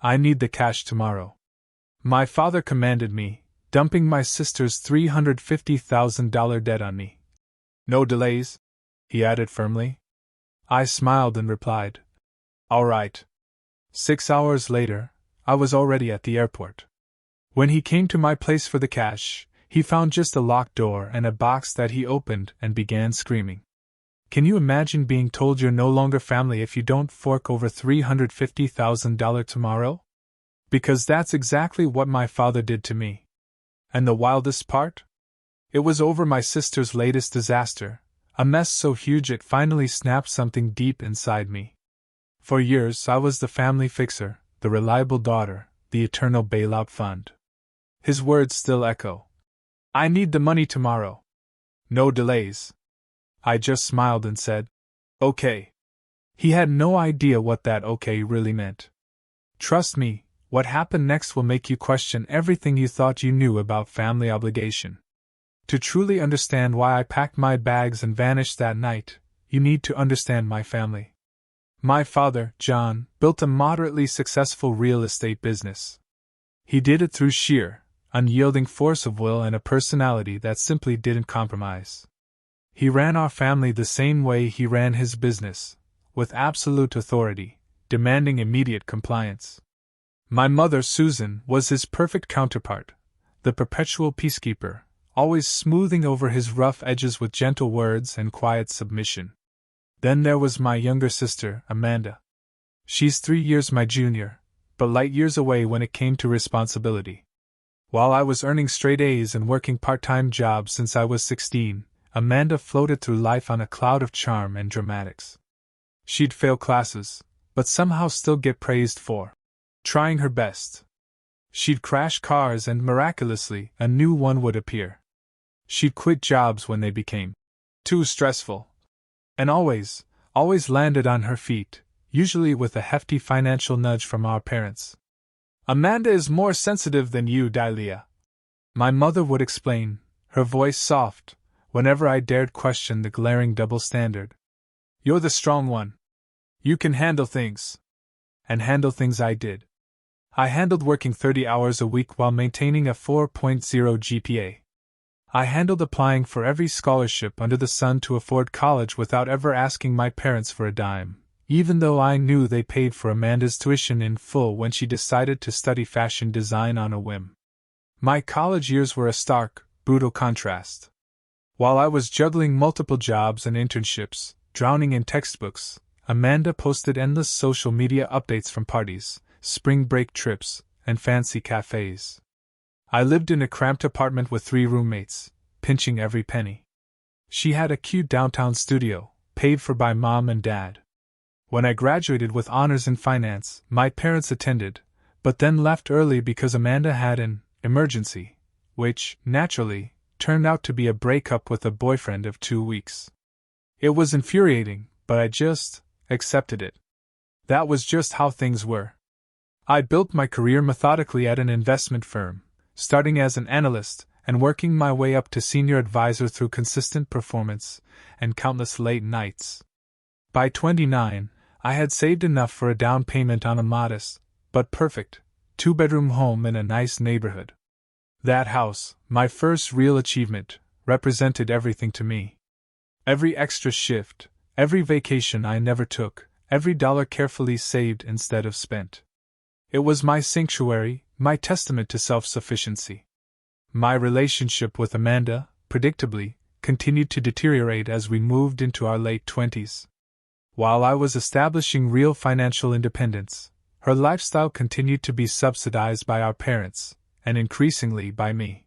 I need the cash tomorrow. My father commanded me, dumping my sister's $350,000 debt on me. No delays, he added firmly. I smiled and replied, all right. 6 hours later, I was already at the airport. When he came to my place for the cash, he found just a locked door and a box that he opened and began screaming. Can you imagine being told you're no longer family if you don't fork over $350,000 tomorrow? Because that's exactly what my father did to me. And the wildest part? It was over my sister's latest disaster, a mess so huge it finally snapped something deep inside me. For years I was the family fixer, the reliable daughter, the eternal bailout fund. His words still echo. I need the money tomorrow. No delays. I just smiled and said, okay. He had no idea what that okay really meant. Trust me, what happened next will make you question everything you thought you knew about family obligation. To truly understand why I packed my bags and vanished that night, you need to understand my family. My father, John, built a moderately successful real estate business. He did it through sheer, unyielding force of will and a personality that simply didn't compromise. He ran our family the same way he ran his business, with absolute authority, demanding immediate compliance. My mother, Susan, was his perfect counterpart, the perpetual peacekeeper, always smoothing over his rough edges with gentle words and quiet submission. Then there was my younger sister, Amanda. She's 3 years my junior, but light years away when it came to responsibility. While I was earning straight A's and working part-time jobs since I was 16, Amanda floated through life on a cloud of charm and dramatics. She'd fail classes, but somehow still get praised for trying her best. She'd crash cars and miraculously a new one would appear. She'd quit jobs when they became too stressful. And always landed on her feet, usually with a hefty financial nudge from our parents. Amanda is more sensitive than you, Dalia. My mother would explain, her voice soft, whenever I dared question the glaring double standard. You're the strong one. You can handle things. And handle things I did. I handled working 30 hours a week while maintaining a 4.0 GPA. I handled applying for every scholarship under the sun to afford college without ever asking my parents for a dime, even though I knew they paid for Amanda's tuition in full when she decided to study fashion design on a whim. My college years were a stark, brutal contrast. While I was juggling multiple jobs and internships, drowning in textbooks, Amanda posted endless social media updates from parties, spring break trips, and fancy cafes. I lived in a cramped apartment with 3 roommates, pinching every penny. She had a cute downtown studio, paid for by mom and dad. When I graduated with honors in finance, my parents attended, but then left early because Amanda had an emergency, which, naturally, turned out to be a breakup with a boyfriend of 2 weeks. It was infuriating, but I just accepted it. That was just how things were. I built my career methodically at an investment firm, starting as an analyst and working my way up to senior advisor through consistent performance and countless late nights. By 29, I had saved enough for a down payment on a modest, but perfect, 2-bedroom home in a nice neighborhood. That house, my first real achievement, represented everything to me. Every extra shift, every vacation I never took, every dollar carefully saved instead of spent. It was my sanctuary, my testament to self-sufficiency. My relationship with Amanda, predictably, continued to deteriorate as we moved into our late 20s. While I was establishing real financial independence, her lifestyle continued to be subsidized by our parents, and increasingly by me.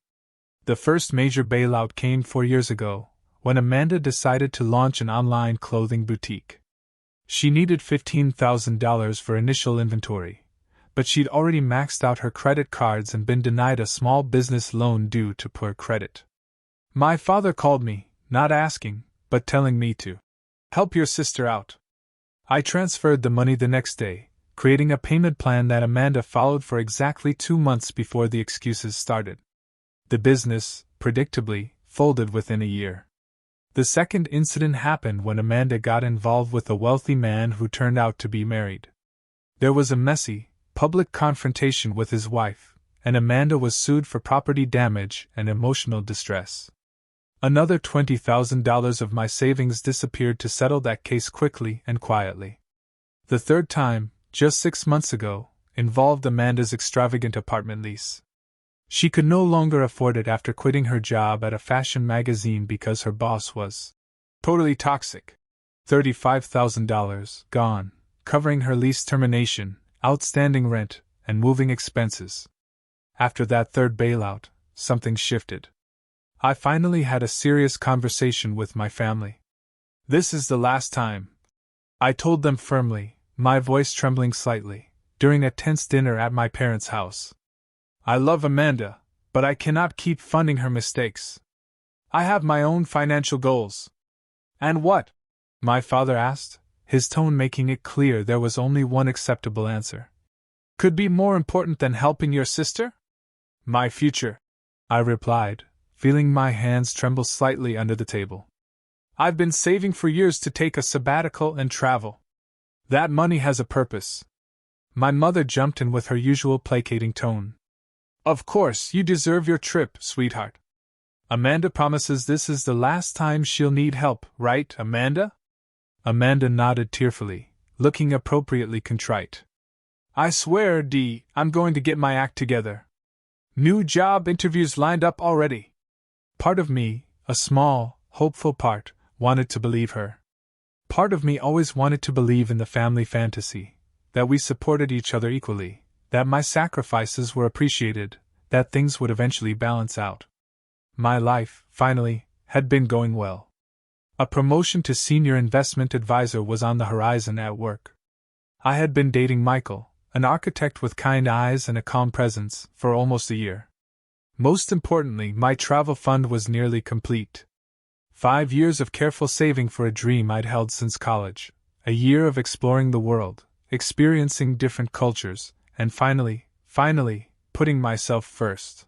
The first major bailout came 4 years ago, when Amanda decided to launch an online clothing boutique. She needed $15,000 for initial inventory, but she'd already maxed out her credit cards and been denied a small business loan due to poor credit. My father called me, not asking, but telling me to help your sister out. I transferred the money the next day, creating a payment plan that Amanda followed for exactly 2 months before the excuses started. The business, predictably, folded within a year. The second incident happened when Amanda got involved with a wealthy man who turned out to be married. There was a messy, public confrontation with his wife, and Amanda was sued for property damage and emotional distress. Another $20,000 of my savings disappeared to settle that case quickly and quietly. The third time, just 6 months ago, involved Amanda's extravagant apartment lease. She could no longer afford it after quitting her job at a fashion magazine because her boss was totally toxic. $35,000 gone, covering her lease termination, outstanding rent, and moving expenses. After that third bailout, something shifted. I finally had a serious conversation with my family. This is the last time, I told them firmly, my voice trembling slightly, during a tense dinner at my parents' house. I love Amanda, but I cannot keep funding her mistakes. I have my own financial goals. And what? My father asked, his tone making it clear there was only one acceptable answer. Could be more important than helping your sister? My future, I replied, feeling my hands tremble slightly under the table. I've been saving for years to take a sabbatical and travel. That money has a purpose. My mother jumped in with her usual placating tone. Of course, you deserve your trip, sweetheart. Amanda promises this is the last time she'll need help, right, Amanda? Amanda nodded tearfully, looking appropriately contrite. I swear, Dee, I'm going to get my act together. New job interviews lined up already. Part of me, a small, hopeful part, wanted to believe her. Part of me always wanted to believe in the family fantasy, that we supported each other equally, that my sacrifices were appreciated, that things would eventually balance out. My life, finally, had been going well. A promotion to senior investment advisor was on the horizon at work. I had been dating Michael, an architect with kind eyes and a calm presence, for almost a year. Most importantly, my travel fund was nearly complete. 5 years of careful saving for a dream I'd held since college, a year of exploring the world, experiencing different cultures, and finally, putting myself first.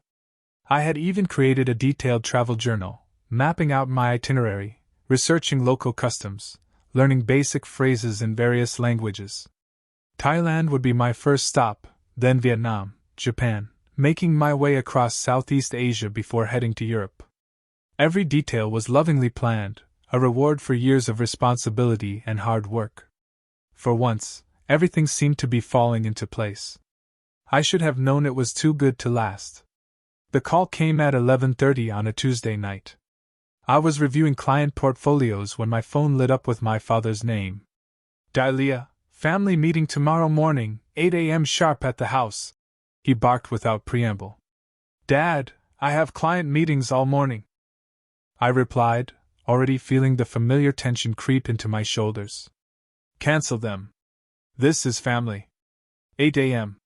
I had even created a detailed travel journal, mapping out my itinerary, researching local customs, learning basic phrases in various languages. Thailand would be my first stop, then Vietnam, Japan, making my way across Southeast Asia before heading to Europe. Every detail was lovingly planned, a reward for years of responsibility and hard work. For once, everything seemed to be falling into place. I should have known it was too good to last. The call came at 11:30 on a Tuesday night. I was reviewing client portfolios when my phone lit up with my father's name. Dalia, family meeting tomorrow morning, 8 a.m. sharp at the house, he barked without preamble. Dad, I have client meetings all morning, I replied, already feeling the familiar tension creep into my shoulders. Cancel them. This is family. 8 a.m.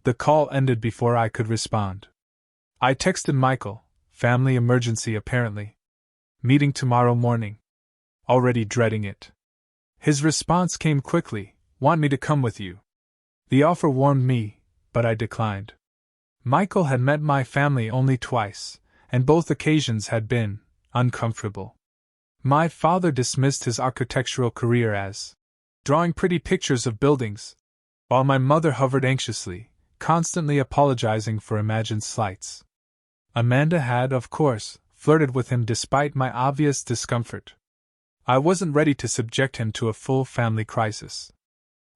The call ended before I could respond. I texted Michael, family emergency apparently. Meeting tomorrow morning. Already dreading it. His response came quickly, want me to come with you. The offer warmed me, but I declined. Michael had met my family only twice, and both occasions had been uncomfortable. My father dismissed his architectural career as drawing pretty pictures of buildings, while my mother hovered anxiously, constantly apologizing for imagined slights. Amanda had, of course, flirted with him despite my obvious discomfort. I wasn't ready to subject him to a full family crisis.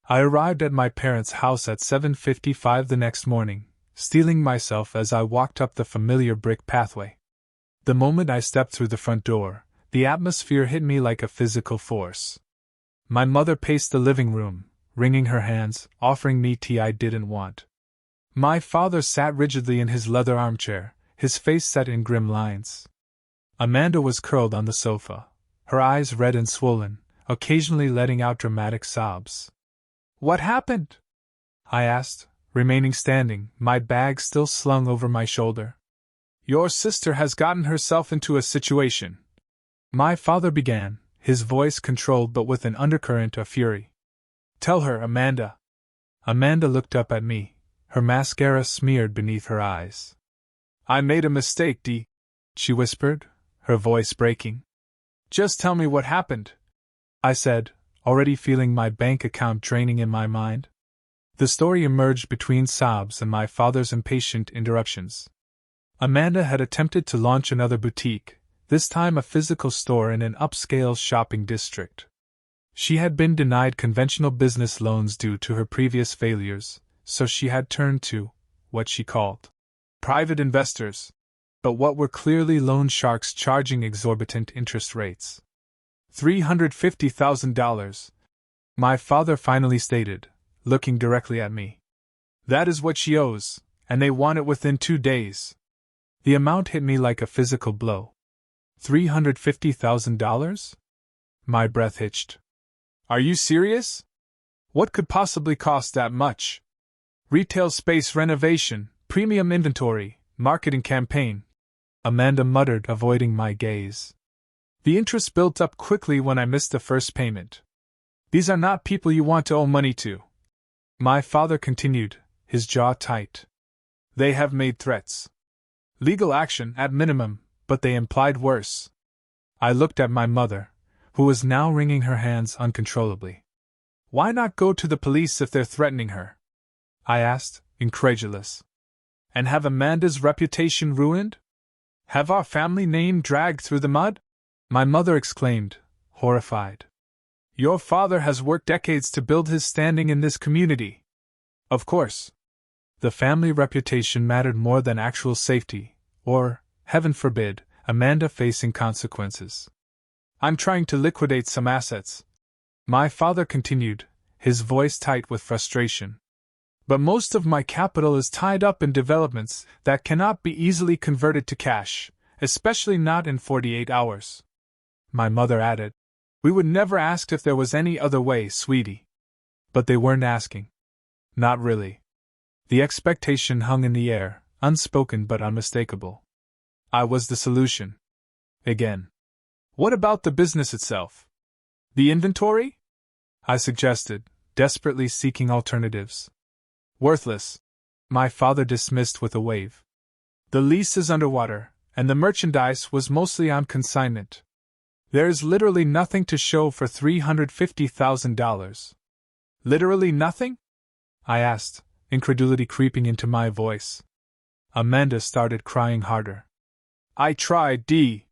I arrived at my parents' house at 7:55 the next morning, steeling myself as I walked up the familiar brick pathway. The moment I stepped through the front door, the atmosphere hit me like a physical force. My mother paced the living room, wringing her hands, offering me tea I didn't want. My father sat rigidly in his leather armchair, his face set in grim lines. Amanda was curled on the sofa, her eyes red and swollen, occasionally letting out dramatic sobs. What happened? I asked, remaining standing, my bag still slung over my shoulder. Your sister has gotten herself into a situation, my father began, his voice controlled but with an undercurrent of fury. Tell her, Amanda. Amanda looked up at me, her mascara smeared beneath her eyes. I made a mistake, Dee, she whispered, her voice breaking. Just tell me what happened, I said, already feeling my bank account draining in my mind. The story emerged between sobs and my father's impatient interruptions. Amanda had attempted to launch another boutique, this time a physical store in an upscale shopping district. She had been denied conventional business loans due to her previous failures, so she had turned to what she called private investors, but what were clearly loan sharks charging exorbitant interest rates. $350,000, my father finally stated, looking directly at me. That is what she owes, and they want it within 2 days. The amount hit me like a physical blow. $350,000? My breath hitched. Are you serious? What could possibly cost that much? Retail space renovation, premium inventory, marketing campaign, Amanda muttered, avoiding my gaze. The interest built up quickly when I missed the first payment. These are not people you want to owe money to. My father continued, his jaw tight. They have made threats. Legal action, at minimum, but they implied worse. I looked at my mother, who was now wringing her hands uncontrollably. Why not go to the police if they're threatening her? I asked, incredulous. And have Amanda's reputation ruined? Have our family name dragged through the mud? My mother exclaimed, horrified. Your father has worked decades to build his standing in this community. Of course. The family reputation mattered more than actual safety, or, heaven forbid, Amanda facing consequences. I'm trying to liquidate some assets. My father continued, his voice tight with frustration. But most of my capital is tied up in developments that cannot be easily converted to cash, especially not in 48 hours. My mother added, We would never ask if there was any other way, sweetie. But they weren't asking. Not really. The expectation hung in the air, unspoken but unmistakable. I was the solution. Again. What about the business itself? The inventory? I suggested, desperately seeking alternatives. Worthless. My father dismissed with a wave. The lease is underwater, and the merchandise was mostly on consignment. There is literally nothing to show for $350,000. Literally nothing? I asked, incredulity creeping into my voice. Amanda started crying harder. I tried, Dee.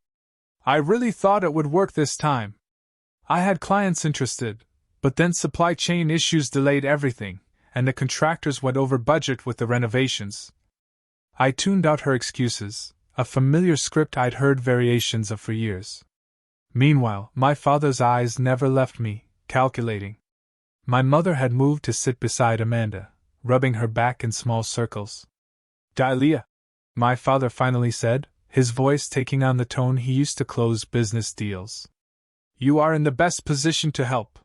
I really thought it would work this time. I had clients interested, but then supply chain issues delayed everything, and the contractors went over budget with the renovations. I tuned out her excuses, a familiar script I'd heard variations of for years. Meanwhile, my father's eyes never left me, calculating. My mother had moved to sit beside Amanda, rubbing her back in small circles. Dahlia, my father finally said, his voice taking on the tone he used to close business deals. You are in the best position to help.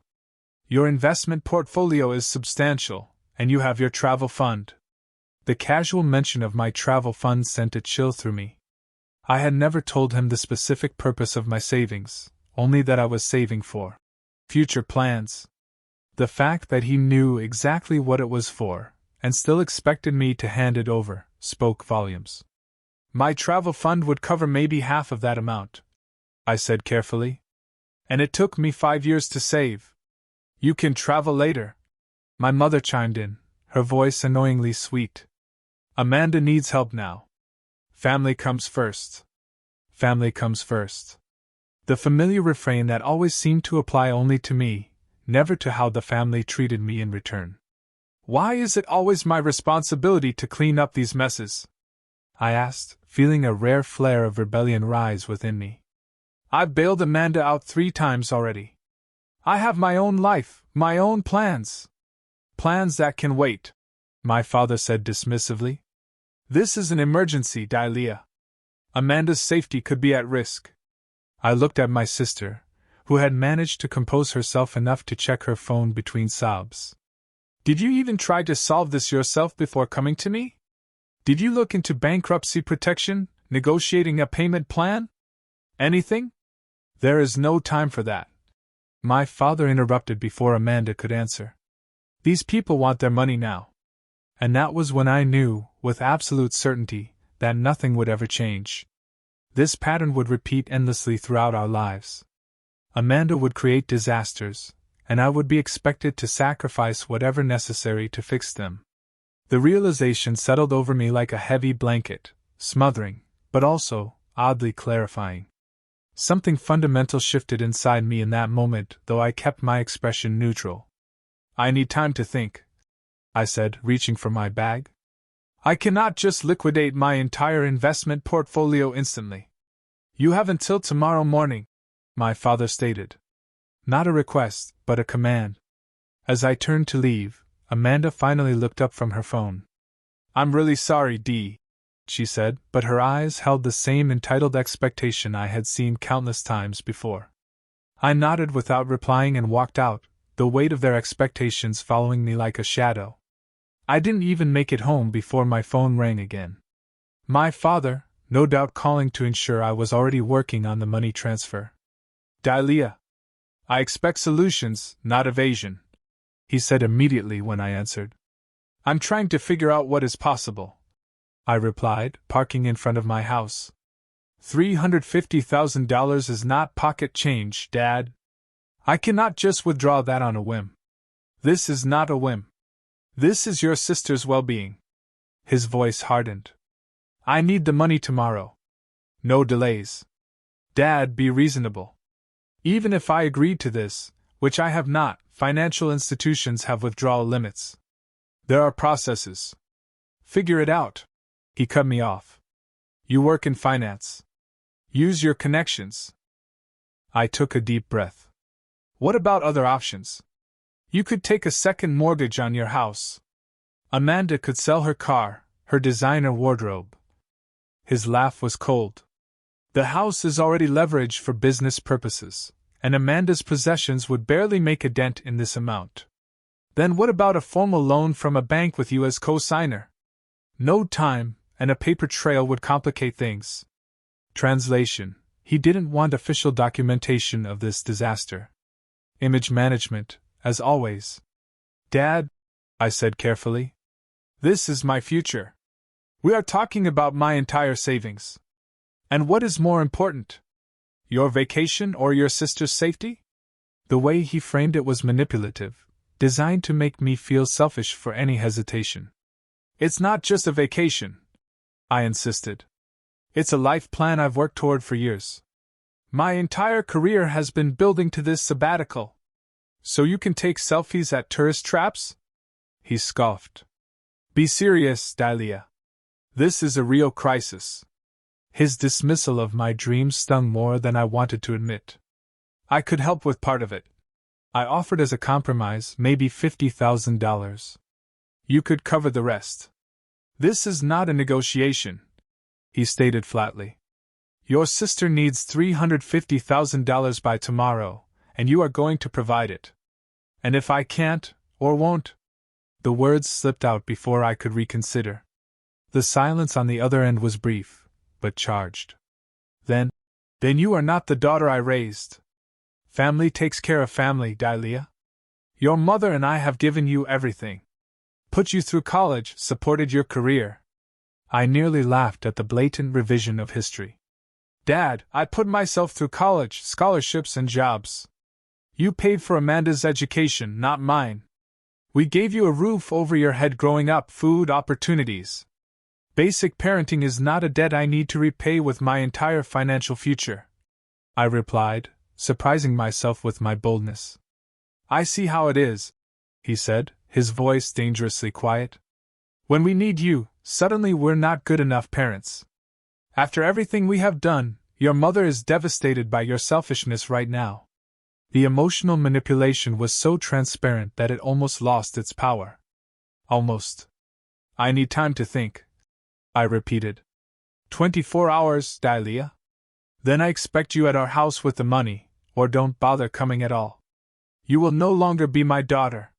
Your investment portfolio is substantial, and you have your travel fund. The casual mention of my travel fund sent a chill through me. I had never told him the specific purpose of my savings, only that I was saving for future plans. The fact that he knew exactly what it was for, and still expected me to hand it over, spoke volumes. My travel fund would cover maybe half of that amount, I said carefully. And it took me 5 years to save. You can travel later, my mother chimed in, her voice annoyingly sweet. Amanda needs help now. Family comes first. Family comes first. The familiar refrain that always seemed to apply only to me, never to how the family treated me in return. Why is it always my responsibility to clean up these messes? I asked, feeling a rare flare of rebellion rise within me. I've bailed Amanda out 3 times already. I have my own life, my own plans. Plans that can wait, my father said dismissively. This is an emergency, Dahlia. Amanda's safety could be at risk. I looked at my sister, who had managed to compose herself enough to check her phone between sobs. Did you even try to solve this yourself before coming to me? Did you look into bankruptcy protection, negotiating a payment plan? Anything? There is no time for that. My father interrupted before Amanda could answer. These people want their money now. And that was when I knew, with absolute certainty, that nothing would ever change. This pattern would repeat endlessly throughout our lives. Amanda would create disasters, and I would be expected to sacrifice whatever necessary to fix them. The realization settled over me like a heavy blanket, smothering, but also, oddly clarifying. Something fundamental shifted inside me in that moment, though I kept my expression neutral. I need time to think, I said, reaching for my bag. I cannot just liquidate my entire investment portfolio instantly. You have until tomorrow morning, my father stated. Not a request, but a command. As I turned to leave, Amanda finally looked up from her phone. I'm really sorry, Dee, she said, but her eyes held the same entitled expectation I had seen countless times before. I nodded without replying and walked out, the weight of their expectations following me like a shadow. I didn't even make it home before my phone rang again. My father, no doubt calling to ensure I was already working on the money transfer. Dahlia. I expect solutions, not evasion, he said immediately when I answered. I'm trying to figure out what is possible, I replied, parking in front of my house. $350,000 is not pocket change, Dad. I cannot just withdraw that on a whim. This is not a whim. This is your sister's well-being. His voice hardened. I need the money tomorrow. No delays. Dad, be reasonable. Even if I agreed to this, which I have not, financial institutions have withdrawal limits. There are processes. Figure it out. He cut me off. You work in finance. Use your connections. I took a deep breath. What about other options? You could take a second mortgage on your house. Amanda could sell her car, her designer wardrobe. His laugh was cold. The house is already leveraged for business purposes, and Amanda's possessions would barely make a dent in this amount. Then what about a formal loan from a bank with you as co-signer? No time, and a paper trail would complicate things. Translation: he didn't want official documentation of this disaster. Image management, as always. Dad, I said carefully, this is my future. We are talking about my entire savings. And what is more important? Your vacation or your sister's safety? The way he framed it was manipulative, designed to make me feel selfish for any hesitation. It's not just a vacation, I insisted. It's a life plan I've worked toward for years. My entire career has been building to this sabbatical. So you can take selfies at tourist traps? He scoffed. Be serious, Dahlia. This is a real crisis. His dismissal of my dreams stung more than I wanted to admit. I could help with part of it. I offered as a compromise, maybe $50,000. You could cover the rest. This is not a negotiation, he stated flatly. Your sister needs $350,000 by tomorrow, and you are going to provide it. And if I can't, or won't? The words slipped out before I could reconsider. The silence on the other end was brief, but charged. Then you are not the daughter I raised. Family takes care of family, Dahlia. Your mother and I have given you everything. Put you through college, supported your career. I nearly laughed at the blatant revision of history. Dad, I put myself through college, scholarships and jobs. You paid for Amanda's education, not mine. We gave you a roof over your head growing up, food, opportunities. Basic parenting is not a debt I need to repay with my entire financial future, I replied, surprising myself with my boldness. I see how it is, he said, his voice dangerously quiet. When we need you, suddenly we're not good enough parents. After everything we have done, your mother is devastated by your selfishness right now. The emotional manipulation was so transparent that it almost lost its power. Almost. I need time to think, I repeated. 24 hours, Dahlia? Then I expect you at our house with the money, or don't bother coming at all. You will no longer be my daughter.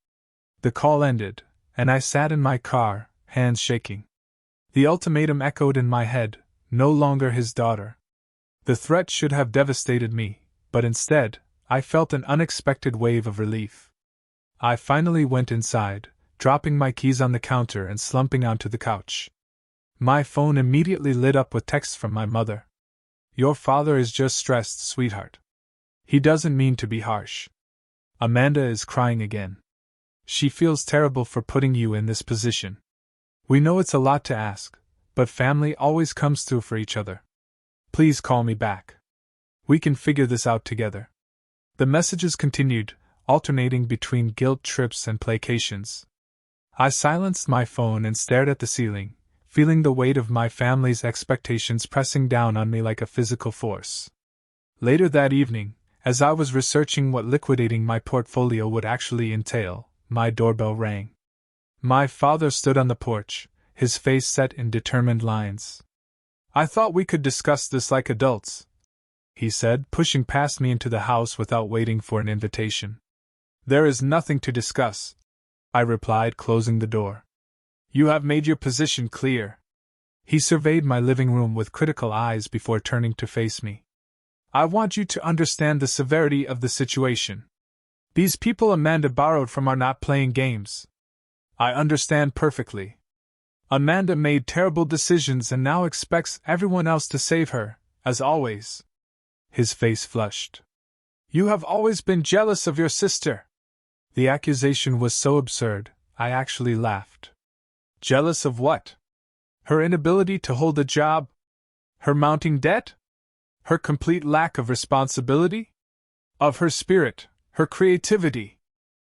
The call ended, and I sat in my car, hands shaking. The ultimatum echoed in my head, no longer his daughter. The threat should have devastated me, but instead, I felt an unexpected wave of relief. I finally went inside, dropping my keys on the counter and slumping onto the couch. My phone immediately lit up with texts from my mother. Your father is just stressed, sweetheart. He doesn't mean to be harsh. Amanda is crying again. She feels terrible for putting you in this position. We know it's a lot to ask, but family always comes through for each other. Please call me back. We can figure this out together. The messages continued, alternating between guilt trips and placations. I silenced my phone and stared at the ceiling, feeling the weight of my family's expectations pressing down on me like a physical force. Later that evening, as I was researching what liquidating my portfolio would actually entail, my doorbell rang. My father stood on the porch, his face set in determined lines. "I thought we could discuss this like adults," he said, pushing past me into the house without waiting for an invitation. "There is nothing to discuss," I replied, closing the door. "You have made your position clear." He surveyed my living room with critical eyes before turning to face me. "I want you to understand the severity of the situation. These people Amanda borrowed from are not playing games. I understand perfectly. Amanda made terrible decisions and now expects everyone else to save her, as always." His face flushed. "You have always been jealous of your sister." The accusation was so absurd, I actually laughed. Jealous of what? Her inability to hold a job? Her mounting debt? Her complete lack of responsibility? Of her spirit, her creativity?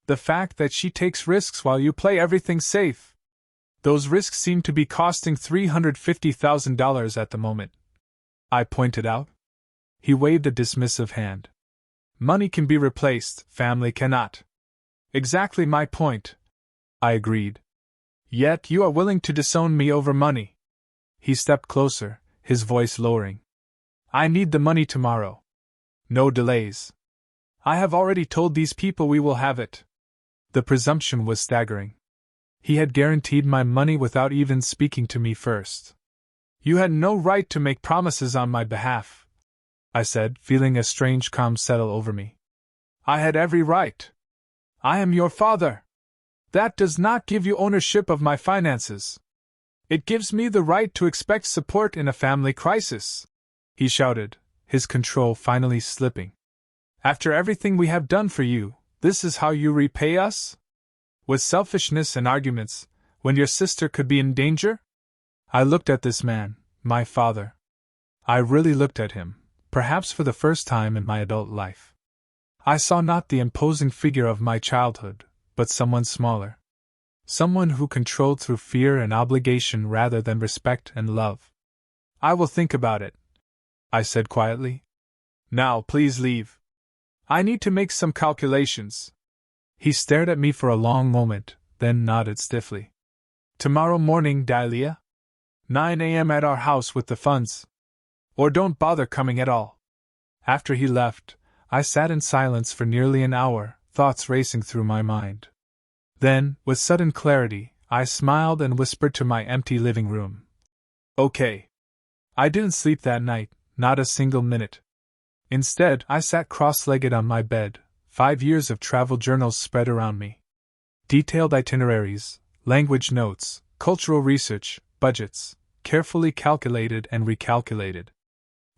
The fact that she takes risks while you play everything safe? Those risks seem to be costing $350,000 at the moment," I pointed out. He waved a dismissive hand. "Money can be replaced, family cannot." "Exactly my point," I agreed. "Yet you are willing to disown me over money." He stepped closer, his voice lowering. "I need the money tomorrow. No delays. I have already told these people we will have it." The presumption was staggering. He had guaranteed my money without even speaking to me first. "You had no right to make promises on my behalf," I said, feeling a strange calm settle over me. "I had every right. I am your father. That does not give you ownership of my finances. It gives me the right to expect support in a family crisis," he shouted, his control finally slipping. "After everything we have done for you, this is how you repay us? With selfishness and arguments, when your sister could be in danger?" I looked at this man, my father. I really looked at him, perhaps for the first time in my adult life. I saw not the imposing figure of my childhood, but someone smaller. Someone who controlled through fear and obligation rather than respect and love. "I will think about it," I said quietly. "Now please leave. I need to make some calculations." He stared at me for a long moment, then nodded stiffly. "Tomorrow morning, Dahlia? 9 a.m. at our house with the funds. Or don't bother coming at all." After he left, I sat in silence for nearly an hour, thoughts racing through my mind. Then, with sudden clarity, I smiled and whispered to my empty living room. "Okay." I didn't sleep that night, not a single minute. Instead, I sat cross-legged on my bed, 5 years of travel journals spread around me. Detailed itineraries, language notes, cultural research, budgets, carefully calculated and recalculated.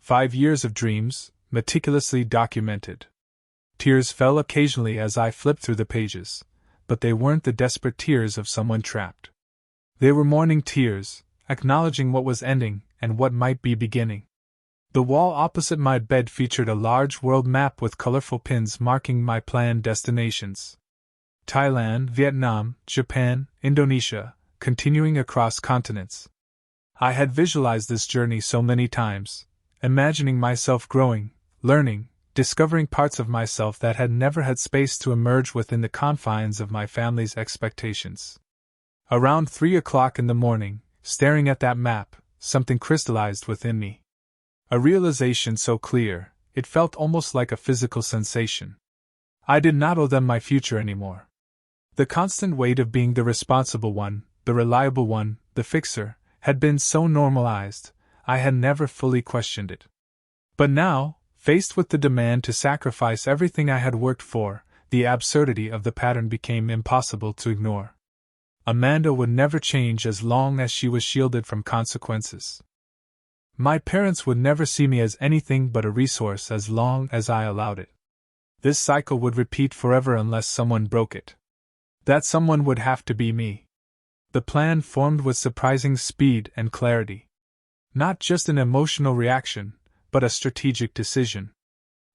5 years of dreams, meticulously documented. Tears fell occasionally as I flipped through the pages, but they weren't the desperate tears of someone trapped. They were mourning tears, acknowledging what was ending and what might be beginning. The wall opposite my bed featured a large world map with colorful pins marking my planned destinations. Thailand, Vietnam, Japan, Indonesia, continuing across continents. I had visualized this journey so many times, imagining myself growing, learning, discovering parts of myself that had never had space to emerge within the confines of my family's expectations. Around 3 o'clock in the morning, staring at that map, something crystallized within me. A realization so clear, it felt almost like a physical sensation. I did not owe them my future anymore. The constant weight of being the responsible one, the reliable one, the fixer, had been so normalized, I had never fully questioned it. But now, faced with the demand to sacrifice everything I had worked for, the absurdity of the pattern became impossible to ignore. Amanda would never change as long as she was shielded from consequences. My parents would never see me as anything but a resource as long as I allowed it. This cycle would repeat forever unless someone broke it. That someone would have to be me. The plan formed with surprising speed and clarity. Not just an emotional reaction, but a strategic decision.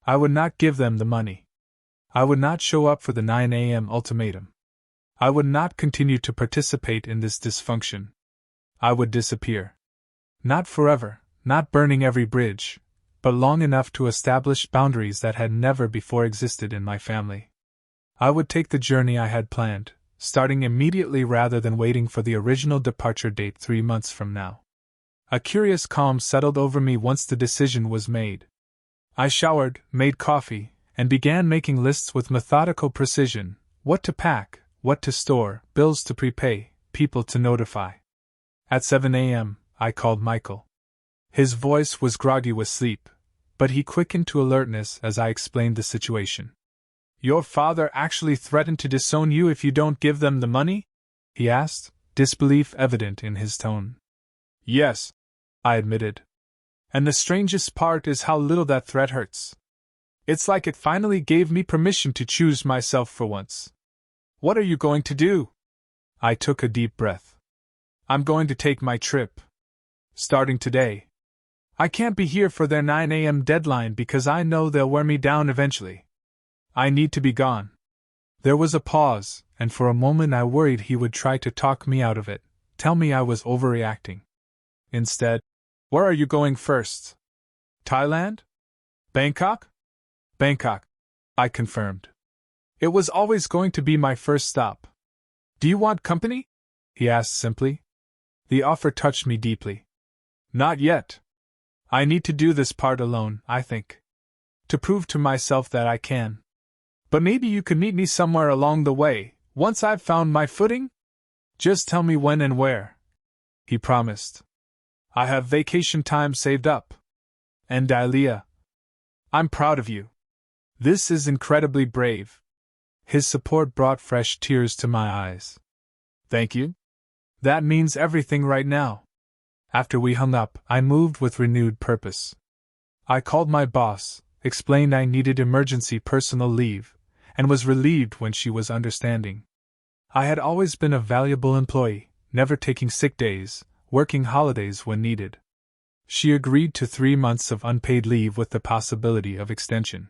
I would not give them the money. I would not show up for the 9 a.m. ultimatum. I would not continue to participate in this dysfunction. I would disappear. Not forever, not burning every bridge, but long enough to establish boundaries that had never before existed in my family. I would take the journey I had planned, starting immediately rather than waiting for the original departure date 3 months from now. A curious calm settled over me once the decision was made. I showered, made coffee, and began making lists with methodical precision: what to pack, what to store, bills to prepay, people to notify. At 7 a.m., I called Michael. His voice was groggy with sleep, but he quickened to alertness as I explained the situation. "Your father actually threatened to disown you if you don't give them the money?" he asked, disbelief evident in his tone. "Yes," I admitted. "And the strangest part is how little that threat hurts. It's like it finally gave me permission to choose myself for once." "What are you going to do?" I took a deep breath. "I'm going to take my trip. Starting today. I can't be here for their 9 a.m. deadline because I know they'll wear me down eventually. I need to be gone." There was a pause, and for a moment I worried he would try to talk me out of it, tell me I was overreacting. Instead, "Where are you going first?" "Thailand? Bangkok?" "Bangkok," I confirmed. It was always going to be my first stop. "Do you want company?" he asked simply. The offer touched me deeply. "Not yet. I need to do this part alone, I think. To prove to myself that I can. But maybe you could meet me somewhere along the way, once I've found my footing? Just tell me when and where," he promised. "I have vacation time saved up. And Dalia, I'm proud of you. This is incredibly brave." His support brought fresh tears to my eyes. "Thank you. That means everything right now." After we hung up, I moved with renewed purpose. I called my boss, explained I needed emergency personal leave, and was relieved when she was understanding. I had always been a valuable employee, never taking sick days, working holidays when needed. She agreed to 3 months of unpaid leave with the possibility of extension.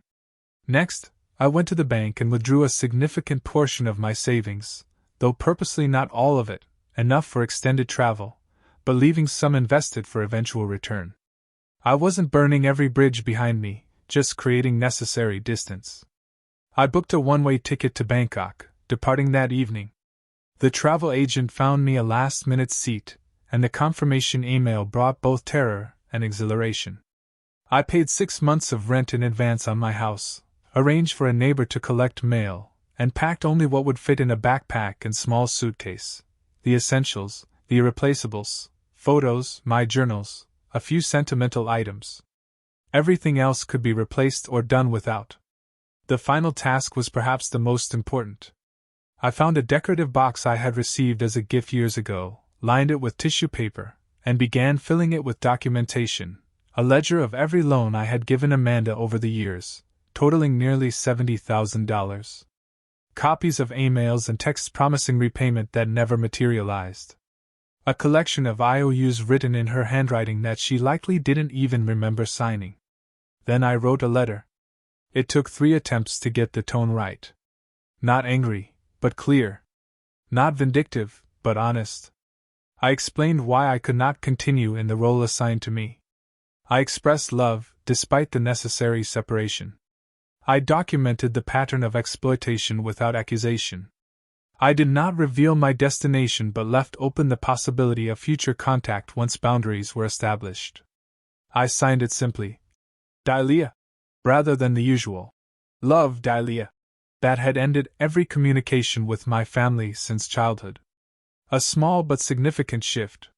Next, I went to the bank and withdrew a significant portion of my savings, though purposely not all of it, enough for extended travel, but leaving some invested for eventual return. I wasn't burning every bridge behind me, just creating necessary distance. I booked a one-way ticket to Bangkok, departing that evening. The travel agent found me a last-minute seat, and the confirmation email brought both terror and exhilaration. I paid 6 months of rent in advance on my house, arranged for a neighbor to collect mail, and packed only what would fit in a backpack and small suitcase: the essentials, the irreplaceables, photos, my journals, a few sentimental items. Everything else could be replaced or done without. The final task was perhaps the most important. I found a decorative box I had received as a gift years ago, lined it with tissue paper, and began filling it with documentation, a ledger of every loan I had given Amanda over the years, totaling nearly $70,000. Copies of emails and texts promising repayment that never materialized. A collection of IOUs written in her handwriting that she likely didn't even remember signing. Then I wrote a letter. It took 3 attempts to get the tone right. Not angry, but clear. Not vindictive, but honest. I explained why I could not continue in the role assigned to me. I expressed love, despite the necessary separation. I documented the pattern of exploitation without accusation. I did not reveal my destination but left open the possibility of future contact once boundaries were established. I signed it simply, Dalia, rather than the usual, Love, Dalia, that had ended every communication with my family since childhood. A small but significant shift.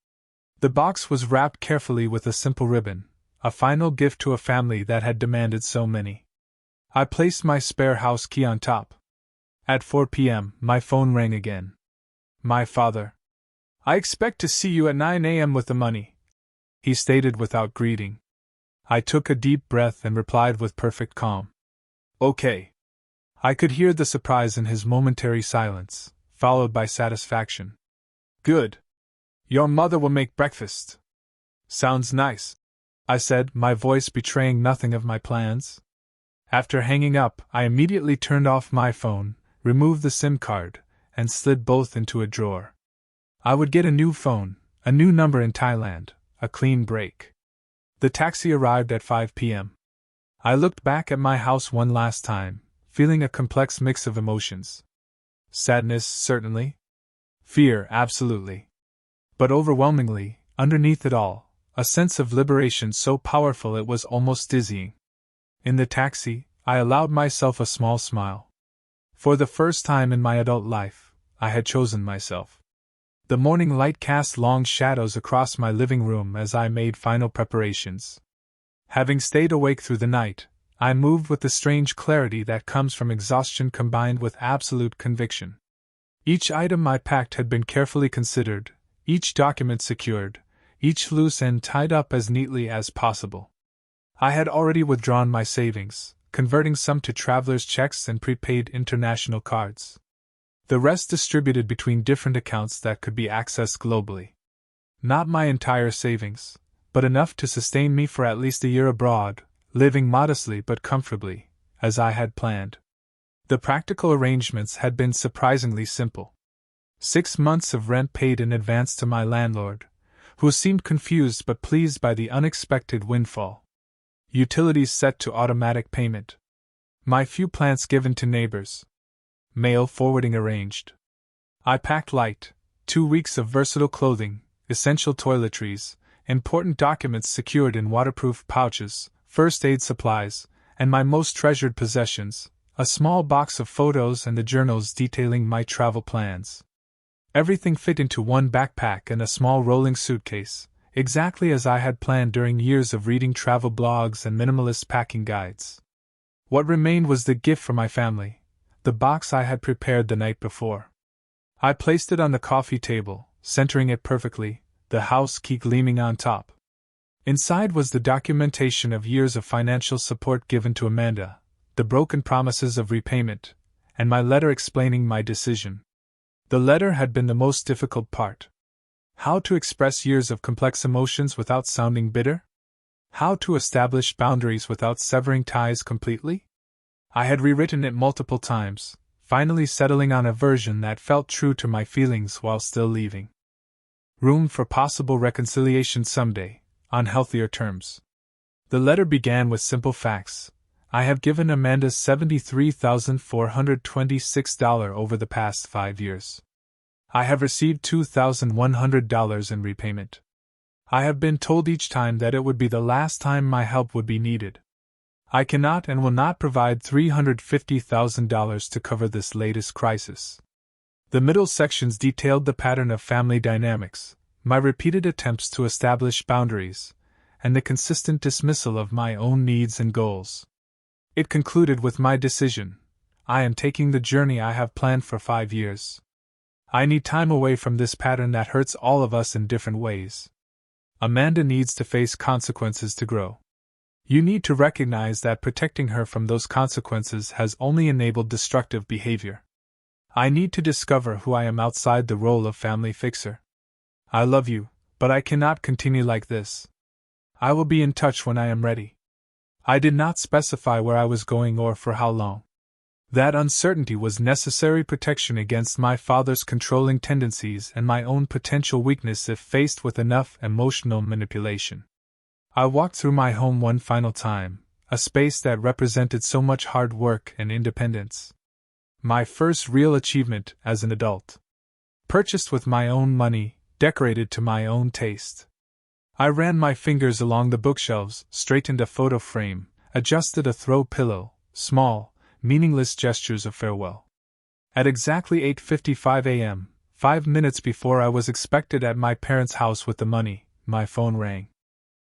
The box was wrapped carefully with a simple ribbon, a final gift to a family that had demanded so many. I placed my spare house key on top. At 4 p.m., my phone rang again. My father. "I expect to see you at 9 a.m. with the money," he stated without greeting. I took a deep breath and replied with perfect calm, "Okay." I could hear the surprise in his momentary silence, followed by satisfaction. Good. Your mother will make breakfast. Sounds nice, I said, my voice betraying nothing of my plans. After hanging up, I immediately turned off my phone, removed the SIM card, and slid both into a drawer. I would get a new phone, a new number in Thailand, a clean break. The taxi arrived at 5 p.m. I looked back at my house one last time, feeling a complex mix of emotions. Sadness, certainly. Fear, absolutely. But overwhelmingly, underneath it all, a sense of liberation so powerful it was almost dizzying. In the taxi, I allowed myself a small smile. For the first time in my adult life, I had chosen myself. The morning light cast long shadows across my living room as I made final preparations. Having stayed awake through the night, I moved with the strange clarity that comes from exhaustion combined with absolute conviction. Each item I packed had been carefully considered, each document secured, each loose end tied up as neatly as possible. I had already withdrawn my savings, converting some to traveler's checks and prepaid international cards. The rest distributed between different accounts that could be accessed globally. Not my entire savings, but enough to sustain me for at least a year abroad, living modestly but comfortably, as I had planned. The practical arrangements had been surprisingly simple. 6 months of rent paid in advance to my landlord, who seemed confused but pleased by the unexpected windfall. Utilities set to automatic payment. My few plants given to neighbors. Mail forwarding arranged. I packed light, 2 weeks of versatile clothing, essential toiletries, important documents secured in waterproof pouches, first aid supplies, and my most treasured possessions, a small box of photos and the journals detailing my travel plans. Everything fit into one backpack and a small rolling suitcase, exactly as I had planned during years of reading travel blogs and minimalist packing guides. What remained was the gift for my family, the box I had prepared the night before. I placed it on the coffee table, centering it perfectly, the house key gleaming on top. Inside was the documentation of years of financial support given to Amanda, the broken promises of repayment, and my letter explaining my decision. The letter had been the most difficult part. How to express years of complex emotions without sounding bitter? How to establish boundaries without severing ties completely? I had rewritten it multiple times, finally settling on a version that felt true to my feelings while still leaving room for possible reconciliation someday, on healthier terms. The letter began with simple facts. I have given Amanda $73,426 over the past 5 years. I have received $2,100 in repayment. I have been told each time that it would be the last time my help would be needed. I cannot and will not provide $350,000 to cover this latest crisis. The middle sections detailed the pattern of family dynamics, my repeated attempts to establish boundaries, and the consistent dismissal of my own needs and goals. It concluded with my decision. I am taking the journey I have planned for 5 years. I need time away from this pattern that hurts all of us in different ways. Amanda needs to face consequences to grow. You need to recognize that protecting her from those consequences has only enabled destructive behavior. I need to discover who I am outside the role of family fixer. I love you, but I cannot continue like this. I will be in touch when I am ready. I did not specify where I was going or for how long. That uncertainty was necessary protection against my father's controlling tendencies and my own potential weakness if faced with enough emotional manipulation. I walked through my home one final time, a space that represented so much hard work and independence. My first real achievement as an adult. Purchased with my own money, decorated to my own taste. I ran my fingers along the bookshelves, straightened a photo frame, adjusted a throw pillow, small, meaningless gestures of farewell. At exactly 8:55 a.m., 5 minutes before I was expected at my parents' house with the money, my phone rang.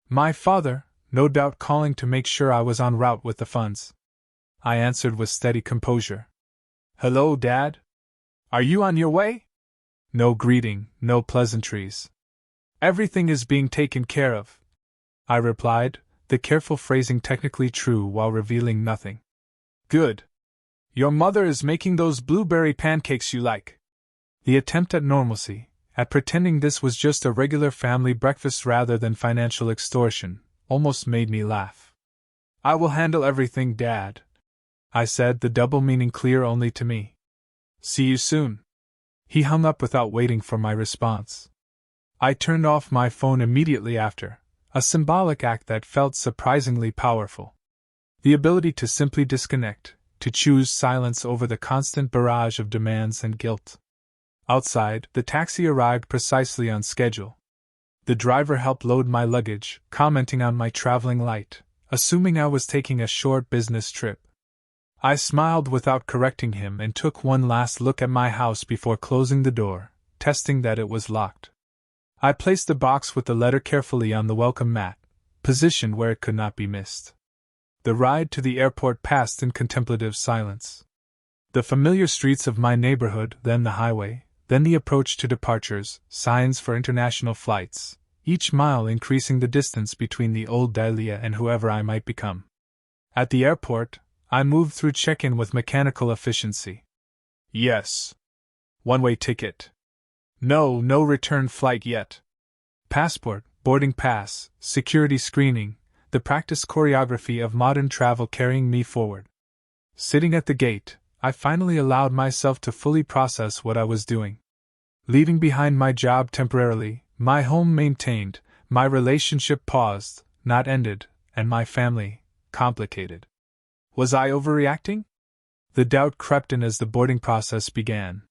My father, no doubt calling to make sure I was en route with the funds. I answered with steady composure. Hello, Dad? Are you on your way? No greeting, no pleasantries. Everything is being taken care of, I replied, the careful phrasing technically true while revealing nothing. Good. Your mother is making those blueberry pancakes you like. The attempt at normalcy, at pretending this was just a regular family breakfast rather than financial extortion, almost made me laugh. I will handle everything, Dad, I said, the double meaning clear only to me. See you soon. He hung up without waiting for my response. I turned off my phone immediately after, a symbolic act that felt surprisingly powerful. The ability to simply disconnect, to choose silence over the constant barrage of demands and guilt. Outside, the taxi arrived precisely on schedule. The driver helped load my luggage, commenting on my traveling light, assuming I was taking a short business trip. I smiled without correcting him and took one last look at my house before closing the door, testing that it was locked. I placed the box with the letter carefully on the welcome mat, positioned where it could not be missed. The ride to the airport passed in contemplative silence. The familiar streets of my neighborhood, then the highway, then the approach to departures, signs for international flights, each mile increasing the distance between the old Dahlia and whoever I might become. At the airport, I moved through check-in with mechanical efficiency. Yes. One-way ticket. No return flight yet. Passport, boarding pass, security screening, the practice choreography of modern travel carrying me forward. Sitting at the gate, I finally allowed myself to fully process what I was doing. Leaving behind my job temporarily, my home maintained, my relationship paused, not ended, and my family, complicated. Was I overreacting? The doubt crept in as the boarding process began.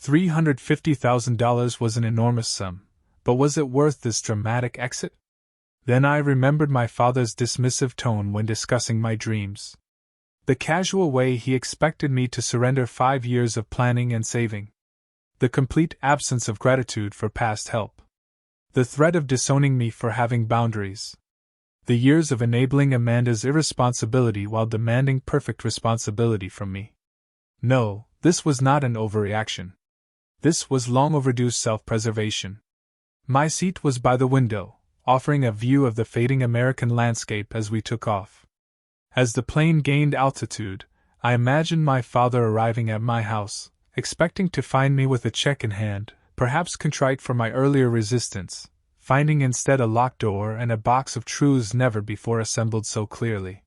$350,000 was an enormous sum, but was it worth this dramatic exit? Then I remembered my father's dismissive tone when discussing my dreams. The casual way he expected me to surrender 5 years of planning and saving. The complete absence of gratitude for past help. The threat of disowning me for having boundaries. The years of enabling Amanda's irresponsibility while demanding perfect responsibility from me. No, this was not an overreaction. This was long overdue self-preservation. My seat was by the window, offering a view of the fading American landscape as we took off. As the plane gained altitude, I imagined my father arriving at my house, expecting to find me with a check in hand, perhaps contrite for my earlier resistance, finding instead a locked door and a box of truths never before assembled so clearly.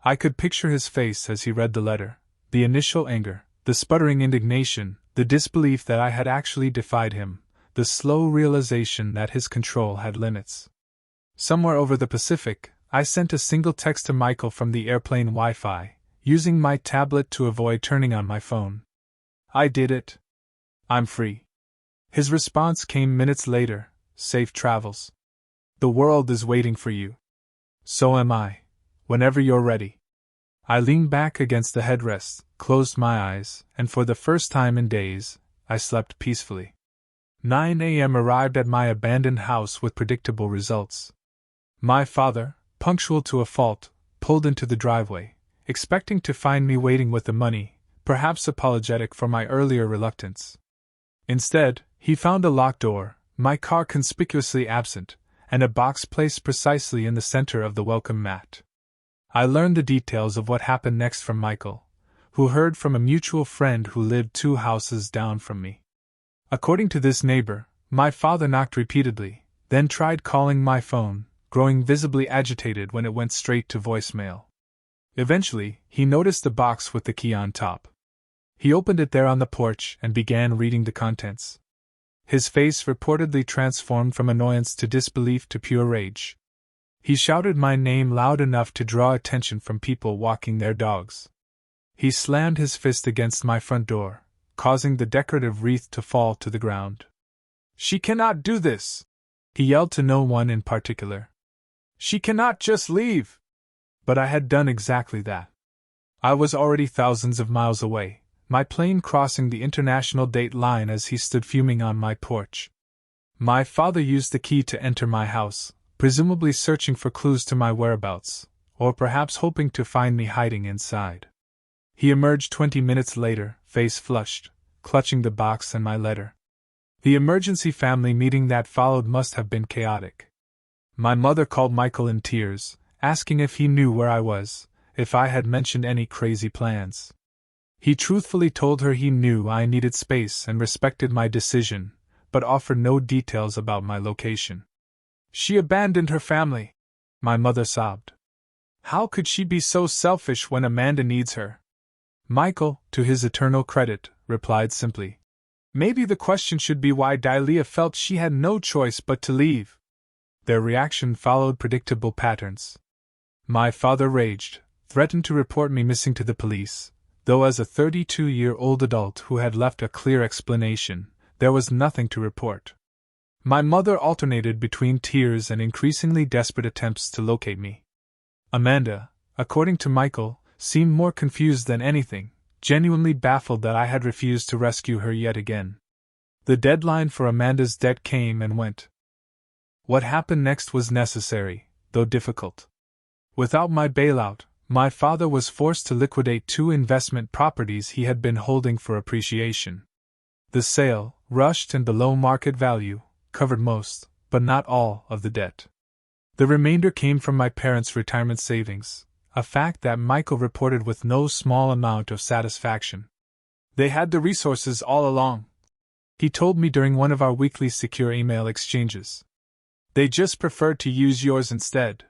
I could picture his face as he read the letter, the initial anger, the sputtering indignation, the disbelief that I had actually defied him, the slow realization that his control had limits. Somewhere over the Pacific, I sent a single text to Michael from the airplane Wi-Fi, using my tablet to avoid turning on my phone. I did it. I'm free. His response came minutes later, safe travels. The world is waiting for you. So am I, whenever you're ready. I leaned back against the headrest, closed my eyes, and for the first time in days, I slept peacefully. 9 a.m. arrived at my abandoned house with predictable results. My father, punctual to a fault, pulled into the driveway, expecting to find me waiting with the money, perhaps apologetic for my earlier reluctance. Instead, he found a locked door, my car conspicuously absent, and a box placed precisely in the center of the welcome mat. I learned the details of what happened next from Michael, who heard from a mutual friend who lived 2 houses down from me. According to this neighbor, my father knocked repeatedly, then tried calling my phone, growing visibly agitated when it went straight to voicemail. Eventually, he noticed the box with the key on top. He opened it there on the porch and began reading the contents. His face reportedly transformed from annoyance to disbelief to pure rage. He shouted my name loud enough to draw attention from people walking their dogs. He slammed his fist against my front door, causing the decorative wreath to fall to the ground. "She cannot do this!" he yelled to no one in particular. "She cannot just leave!" But I had done exactly that. I was already thousands of miles away, my plane crossing the international date line as he stood fuming on my porch. My father used the key to enter my house, presumably searching for clues to my whereabouts, or perhaps hoping to find me hiding inside. He emerged 20 minutes later, face flushed, clutching the box and my letter. The emergency family meeting that followed must have been chaotic. My mother called Michael in tears, asking if he knew where I was, if I had mentioned any crazy plans. He truthfully told her he knew I needed space and respected my decision, but offered no details about my location. She abandoned her family, my mother sobbed. How could she be so selfish when Amanda needs her? Michael, to his eternal credit, replied simply, maybe the question should be why Dalia felt she had no choice but to leave. Their reaction followed predictable patterns. My father raged, threatened to report me missing to the police, though as a 32-year-old adult who had left a clear explanation, there was nothing to report. My mother alternated between tears and increasingly desperate attempts to locate me. Amanda, according to Michael, seemed more confused than anything, genuinely baffled that I had refused to rescue her yet again. The deadline for Amanda's debt came and went. What happened next was necessary, though difficult. Without my bailout, my father was forced to liquidate 2 investment properties he had been holding for appreciation. The sale, rushed and below market value, covered most, but not all, of the debt. The remainder came from my parents' retirement savings, a fact that Michael reported with no small amount of satisfaction. They had the resources all along, he told me during one of our weekly secure email exchanges. They just preferred to use yours instead.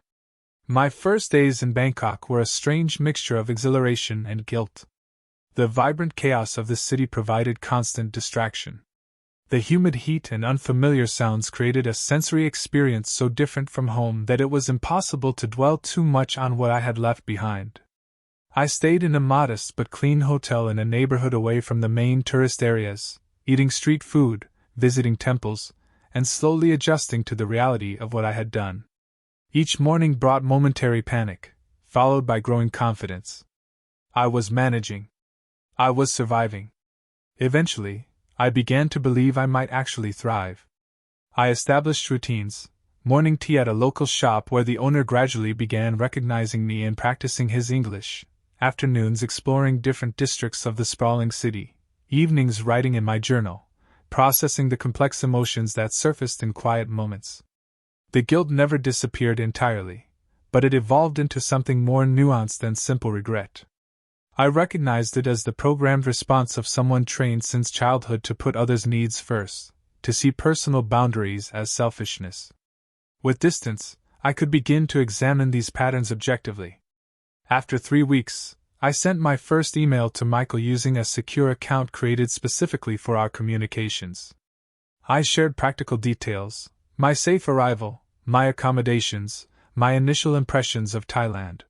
My first days in Bangkok were a strange mixture of exhilaration and guilt. The vibrant chaos of the city provided constant distraction. The humid heat and unfamiliar sounds created a sensory experience so different from home that it was impossible to dwell too much on what I had left behind. I stayed in a modest but clean hotel in a neighborhood away from the main tourist areas, eating street food, visiting temples, and slowly adjusting to the reality of what I had done. Each morning brought momentary panic, followed by growing confidence. I was managing. I was surviving. Eventually, I began to believe I might actually thrive. I established routines, morning tea at a local shop where the owner gradually began recognizing me and practicing his English, afternoons exploring different districts of the sprawling city, evenings writing in my journal, processing the complex emotions that surfaced in quiet moments. The guilt never disappeared entirely, but it evolved into something more nuanced than simple regret. I recognized it as the programmed response of someone trained since childhood to put others' needs first, to see personal boundaries as selfishness. With distance, I could begin to examine these patterns objectively. After 3 weeks, I sent my first email to Michael using a secure account created specifically for our communications. I shared practical details, my safe arrival, my accommodations, my initial impressions of Thailand.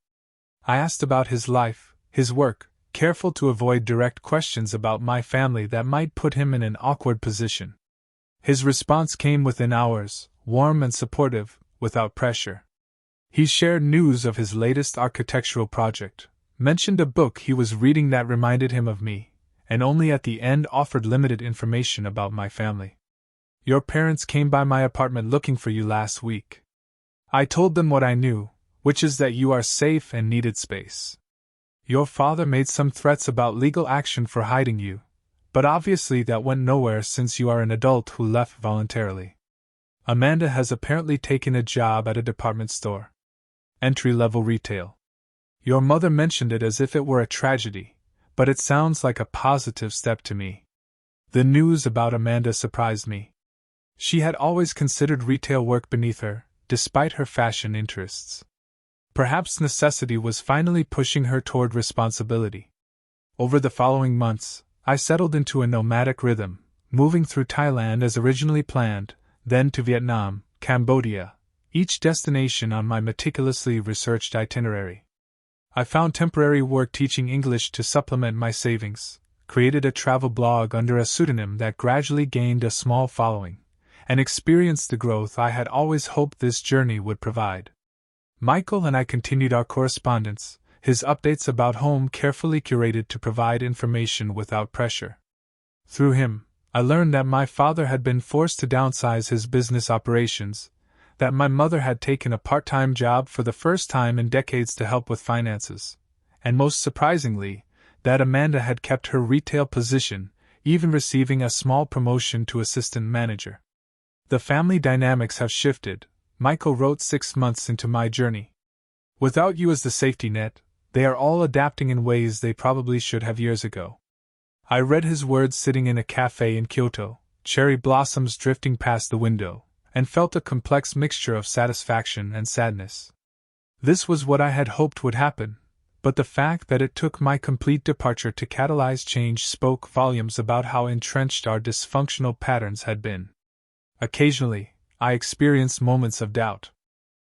I asked about his life, his work, careful to avoid direct questions about my family that might put him in an awkward position. His response came within hours, warm and supportive, without pressure. He shared news of his latest architectural project, mentioned a book he was reading that reminded him of me, and only at the end offered limited information about my family. Your parents came by my apartment looking for you last week. I told them what I knew, which is that you are safe and needed space. Your father made some threats about legal action for hiding you, but obviously that went nowhere since you are an adult who left voluntarily. Amanda has apparently taken a job at a department store. Entry-level retail. Your mother mentioned it as if it were a tragedy, but it sounds like a positive step to me. The news about Amanda surprised me. She had always considered retail work beneath her, despite her fashion interests. Perhaps necessity was finally pushing her toward responsibility. Over the following months, I settled into a nomadic rhythm, moving through Thailand as originally planned, then to Vietnam, Cambodia, each destination on my meticulously researched itinerary. I found temporary work teaching English to supplement my savings, created a travel blog under a pseudonym that gradually gained a small following, and experienced the growth I had always hoped this journey would provide. Michael and I continued our correspondence, his updates about home carefully curated to provide information without pressure. Through him, I learned that my father had been forced to downsize his business operations, that my mother had taken a part-time job for the first time in decades to help with finances, and most surprisingly, that Amanda had kept her retail position, even receiving a small promotion to assistant manager. The family dynamics have shifted, Michael wrote 6 months into my journey. Without you as the safety net, They are all adapting in ways they probably should have years ago. I read his words sitting in a cafe in Kyoto, cherry blossoms drifting past the window, and felt a complex mixture of satisfaction and sadness. This was what I had hoped would happen, but the fact that it took my complete departure to catalyze change spoke volumes about how entrenched our dysfunctional patterns had been. Occasionally, I experienced moments of doubt.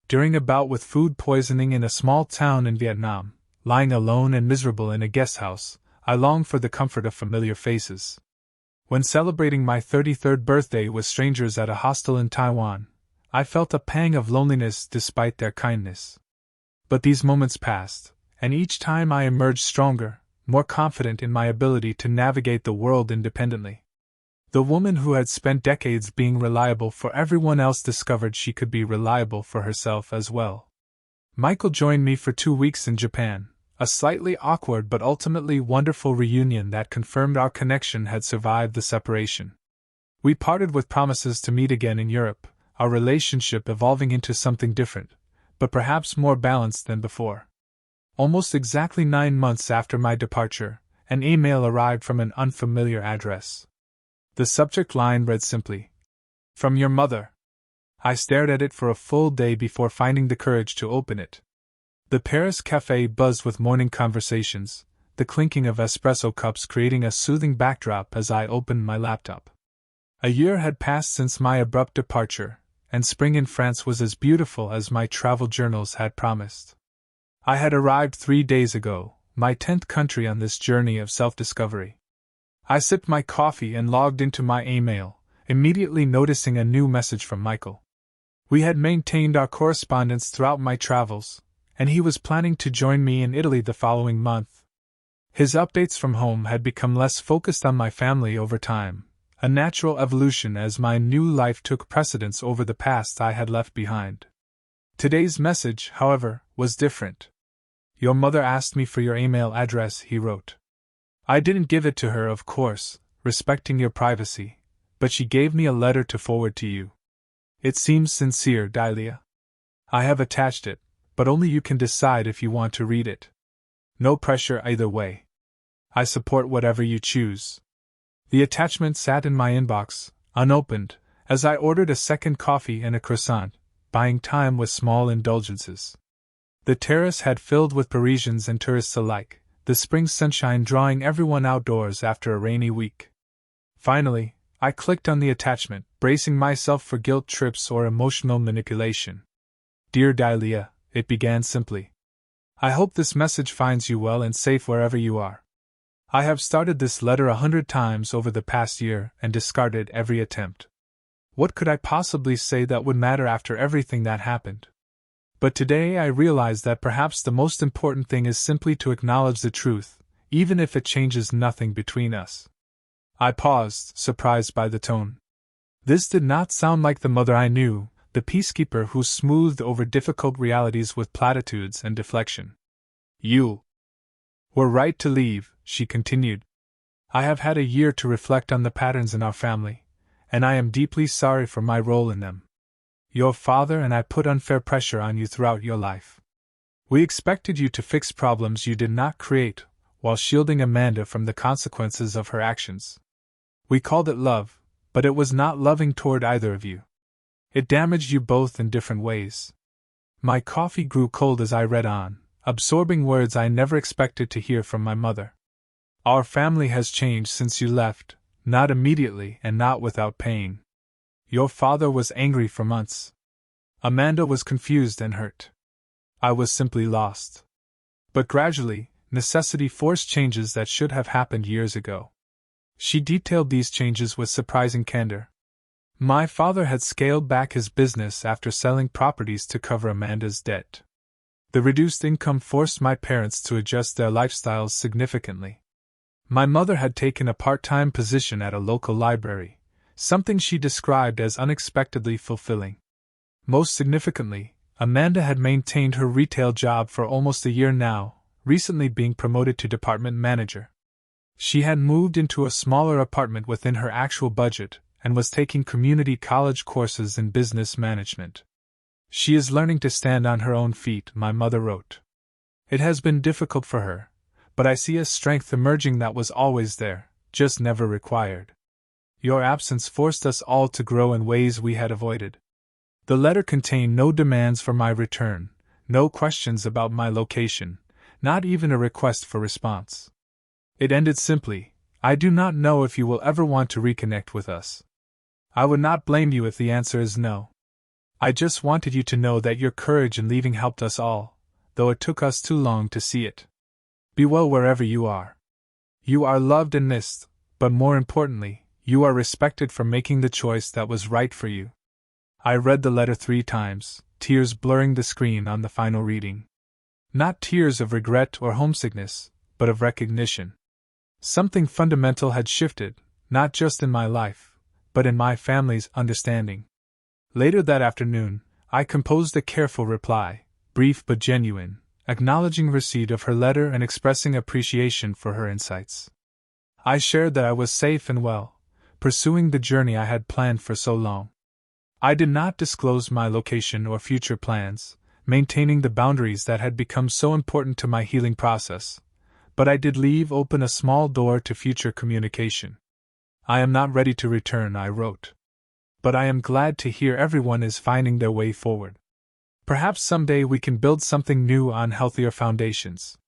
During a bout with food poisoning in a small town in Vietnam, lying alone and miserable in a guest house, I longed for the comfort of familiar faces. When celebrating my 33rd birthday with strangers at a hostel in Taiwan, I felt a pang of loneliness despite their kindness. But these moments passed, and each time I emerged stronger, more confident in my ability to navigate the world independently. The woman who had spent decades being reliable for everyone else discovered she could be reliable for herself as well. Michael joined me for 2 weeks in Japan, a slightly awkward but ultimately wonderful reunion that confirmed our connection had survived the separation. We parted with promises to meet again in Europe, our relationship evolving into something different, but perhaps more balanced than before. Almost exactly 9 months after my departure, an email arrived from an unfamiliar address. The subject line read simply, "From your mother." I stared at it for a full day before finding the courage to open it. The Paris cafe buzzed with morning conversations, the clinking of espresso cups creating a soothing backdrop as I opened my laptop. A year had passed since my abrupt departure, and spring in France was as beautiful as my travel journals had promised. I had arrived 3 days ago, my 10th country on this journey of self-discovery. I sipped my coffee and logged into my email, immediately noticing a new message from Michael. We had maintained our correspondence throughout my travels, and he was planning to join me in Italy the following month. His updates from home had become less focused on my family over time, a natural evolution as my new life took precedence over the past I had left behind. Today's message, however, was different. "Your mother asked me for your email address," he wrote. "I didn't give it to her, of course, respecting your privacy, but she gave me a letter to forward to you. It seems sincere, Dahlia. I have attached it, but only you can decide if you want to read it. No pressure either way. I support whatever you choose." The attachment sat in my inbox, unopened, as I ordered a second coffee and a croissant, buying time with small indulgences. The terrace had filled with Parisians and tourists alike, the spring sunshine drawing everyone outdoors after a rainy week. Finally, I clicked on the attachment, bracing myself for guilt trips or emotional manipulation. "Dear Dahlia," it began simply. "I hope this message finds you well and safe wherever you are. I have started this letter 100 times over the past year and discarded every attempt. What could I possibly say that would matter after everything that happened? But today I realize that perhaps the most important thing is simply to acknowledge the truth, even if it changes nothing between us." I paused, surprised by the tone. This did not sound like the mother I knew, the peacekeeper who smoothed over difficult realities with platitudes and deflection. "You were right to leave," she continued. "I have had a year to reflect on the patterns in our family, and I am deeply sorry for my role in them. Your father and I put unfair pressure on you throughout your life. We expected you to fix problems you did not create, while shielding Amanda from the consequences of her actions. We called it love, but it was not loving toward either of you. It damaged you both in different ways." My coffee grew cold as I read on, absorbing words I never expected to hear from my mother. "Our family has changed since you left, not immediately and not without pain. Your father was angry for months. Amanda was confused and hurt. I was simply lost. But gradually, necessity forced changes that should have happened years ago." She detailed these changes with surprising candor. My father had scaled back his business after selling properties to cover Amanda's debt. The reduced income forced my parents to adjust their lifestyles significantly. My mother had taken a part-time position at a local library, something she described as unexpectedly fulfilling. Most significantly, Amanda had maintained her retail job for almost a year now, recently being promoted to department manager. She had moved into a smaller apartment within her actual budget, and was taking community college courses in business management. "She is learning to stand on her own feet," my mother wrote. It has been difficult for her, but I see a strength emerging that was always there, just never required. Your absence forced us all to grow in ways we had avoided. The letter contained no demands for my return, no questions about my location, not even a request for response. It ended simply, "I do not know if you will ever want to reconnect with us. I would not blame you if the answer is no. I just wanted you to know that your courage in leaving helped us all, though it took us too long to see it. Be well wherever you are. You are loved and missed, but more importantly, you are respected for making the choice that was right for you." I read the letter 3 times, tears blurring the screen on the final reading. Not tears of regret or homesickness, but of recognition. Something fundamental had shifted, not just in my life, but in my family's understanding. Later that afternoon, I composed a careful reply, brief but genuine, acknowledging receipt of her letter and expressing appreciation for her insights. I shared that I was safe and well, pursuing the journey I had planned for so long. I did not disclose my location or future plans, maintaining the boundaries that had become so important to my healing process, but I did leave open a small door to future communication. "I am not ready to return," I wrote. "But I am glad to hear everyone is finding their way forward. Perhaps someday we can build something new on healthier foundations."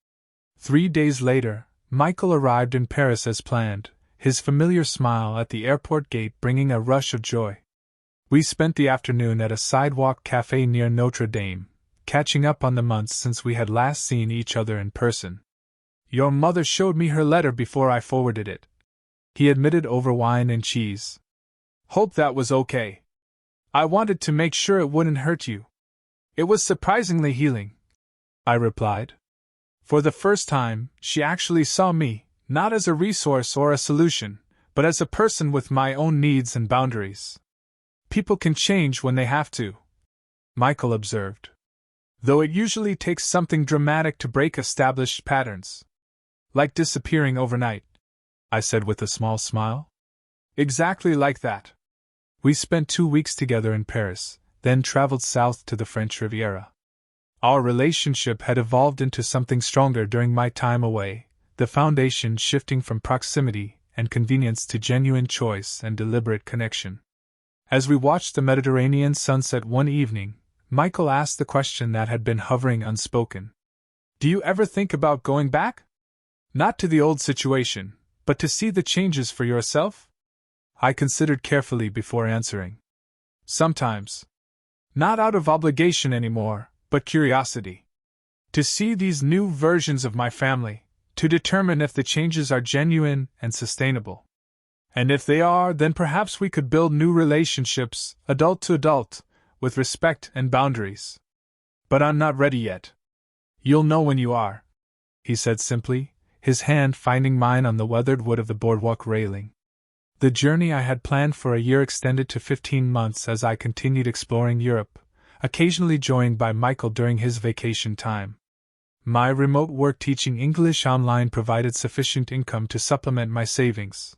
3 days later, Michael arrived in Paris as planned, his familiar smile at the airport gate bringing a rush of joy. We spent the afternoon at a sidewalk cafe near Notre Dame, catching up on the months since we had last seen each other in person. "Your mother showed me her letter before I forwarded it," he admitted over wine and cheese. "Hope that was okay. I wanted to make sure it wouldn't hurt you." "It was surprisingly healing," I replied. For the first time, she actually saw me, not as a resource or a solution, but as a person with my own needs and boundaries. "People can change when they have to," Michael observed. "Though it usually takes something dramatic to break established patterns. Like disappearing overnight," I said with a small smile. "Exactly like that." We spent 2 weeks together in Paris, then traveled south to the French Riviera. Our relationship had evolved into something stronger during my time away, the foundation shifting from proximity and convenience to genuine choice and deliberate connection. As we watched the Mediterranean sunset one evening, Michael asked the question that had been hovering unspoken. "Do you ever think about going back? Not to the old situation, but to see the changes for yourself?" I considered carefully before answering. "Sometimes. Not out of obligation anymore, but curiosity. To see these new versions of my family, to determine if the changes are genuine and sustainable. And if they are, then perhaps we could build new relationships, adult to adult, with respect and boundaries. But I'm not ready yet." "You'll know when you are," he said simply, his hand finding mine on the weathered wood of the boardwalk railing. The journey I had planned for a year extended to 15 months as I continued exploring Europe, occasionally joined by Michael during his vacation time. My remote work teaching English online provided sufficient income to supplement my savings,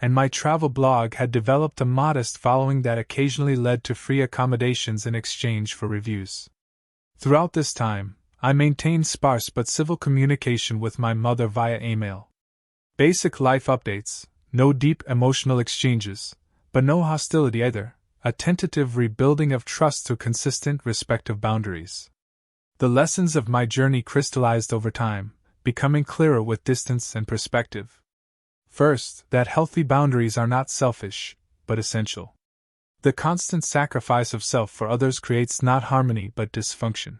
and my travel blog had developed a modest following that occasionally led to free accommodations in exchange for reviews. Throughout this time, I maintained sparse but civil communication with my mother via email. Basic life updates, no deep emotional exchanges, but no hostility either, a tentative rebuilding of trust through consistent respect of boundaries. The lessons of my journey crystallized over time, becoming clearer with distance and perspective. First, that healthy boundaries are not selfish, but essential. The constant sacrifice of self for others creates not harmony but dysfunction.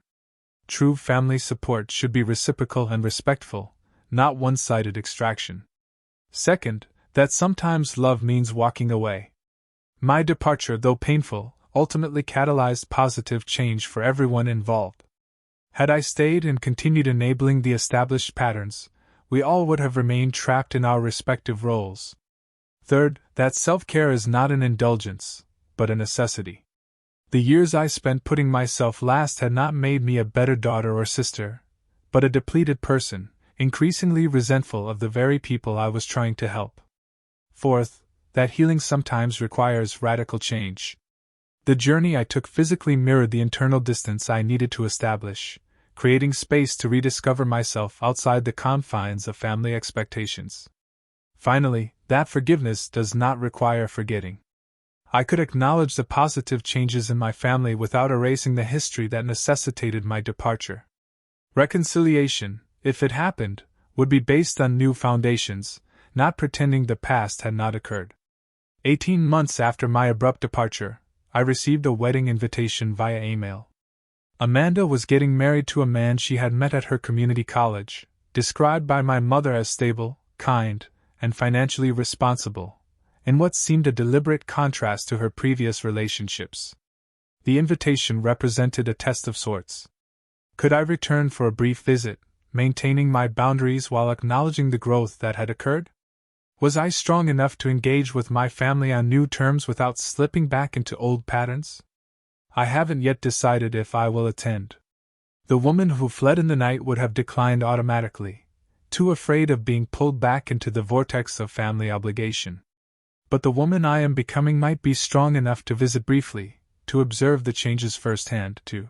True family support should be reciprocal and respectful, not one-sided extraction. Second, that sometimes love means walking away. My departure, though painful, ultimately catalyzed positive change for everyone involved. Had I stayed and continued enabling the established patterns, we all would have remained trapped in our respective roles. Third, that self-care is not an indulgence, but a necessity. The years I spent putting myself last had not made me a better daughter or sister, but a depleted person, increasingly resentful of the very people I was trying to help. Fourth, that healing sometimes requires radical change. The journey I took physically mirrored the internal distance I needed to establish, creating space to rediscover myself outside the confines of family expectations. Finally, that forgiveness does not require forgetting. I could acknowledge the positive changes in my family without erasing the history that necessitated my departure. Reconciliation, if it happened, would be based on new foundations, not pretending the past had not occurred. 18 months after my abrupt departure, I received a wedding invitation via email. Amanda was getting married to a man she had met at her community college, described by my mother as stable, kind, and financially responsible, in what seemed a deliberate contrast to her previous relationships. The invitation represented a test of sorts. Could I return for a brief visit, maintaining my boundaries while acknowledging the growth that had occurred? Was I strong enough to engage with my family on new terms without slipping back into old patterns? I haven't yet decided if I will attend. The woman who fled in the night would have declined automatically, too afraid of being pulled back into the vortex of family obligation. But the woman I am becoming might be strong enough to visit briefly, to observe the changes firsthand, to